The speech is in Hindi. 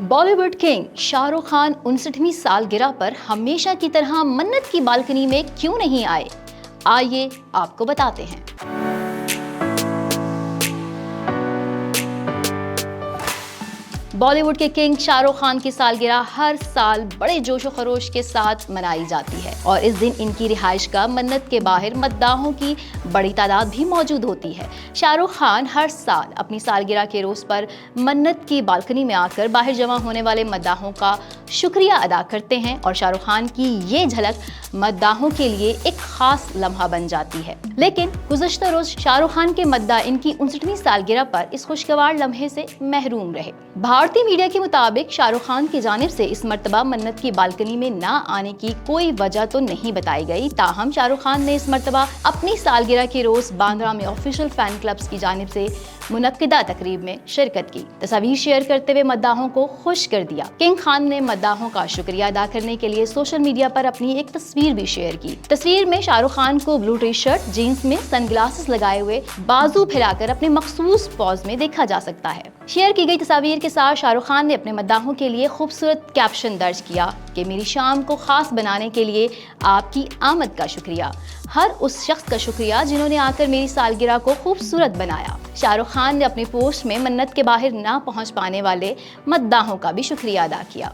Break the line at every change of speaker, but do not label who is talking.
बॉलीवुड किंग शाहरुख खान 59वीं सालगिरह पर हमेशा की तरह मन्नत की बालकनी में क्यों नहीं आए? आइए आपको बताते हैं। बॉलीवुड के किंग शाहरुख खान की सालगिरह हर साल बड़े जोशो खरोश के साथ मनाई जाती है और इस दिन इनकी रिहाइश का मन्नत के बाहर मद्दाहों की बड़ी तादाद भी मौजूद होती है। शाहरुख खान हर साल अपनी सालगिरह के रोज पर मन्नत की बालकनी में आकर बाहर जमा होने वाले मद्दाहों का शुक्रिया अदा करते हैं और शाहरुख खान की ये झलक मद्दाहों के लिए एक खास लम्हा बन जाती है। लेकिन गुज़श्ता रोज शाहरुख खान के मद्दाह इनकी 59वीं सालगिरह पर इस खुशगवार लम्हे से महरूम रहे। भारतीय मीडिया के मुताबिक शाहरुख खान की जानिब से इस मर्तबा मन्नत की बालकनी में ना आने की कोई वजह तो नहीं बताई गई। ताहम शाहरुख खान ने इस मर्तबा अपनी सालगिरह के रोज बांद्रा में ऑफिशियल फैन क्लब्स की जानिब से मुनक्किदा तकरीब में शिरकत की। तस्वीर शेयर करते हुए मद्दाहों को खुश कर दिया। किंग खान ने मद्दाहों का शुक्रिया अदा करने के लिए सोशल मीडिया पर अपनी एक तस्वीर भी शेयर की। तस्वीर में शाहरुख खान को ब्लू टी शर्ट, जीन्स में सनग्लासेस लगाए हुए बाजू फैलाकर अपने मखसूस पॉज में देखा जा सकता है। शेयर की गई तस्वीर के साथ शाहरुख खान ने अपने मद्दाहों के लिए खूबसूरत कैप्शन दर्ज किया कि मेरी शाम को खास बनाने के लिए आपकी आमद का शुक्रिया। हर उस शख्स का शुक्रिया जिन्होंने आकर मेरी सालगिरह को खूबसूरत बनाया। शाहरुख खान ने अपने पोस्ट में मन्नत के बाहर ना पहुंच पाने वाले मद्दाहों का भी शुक्रिया अदा किया।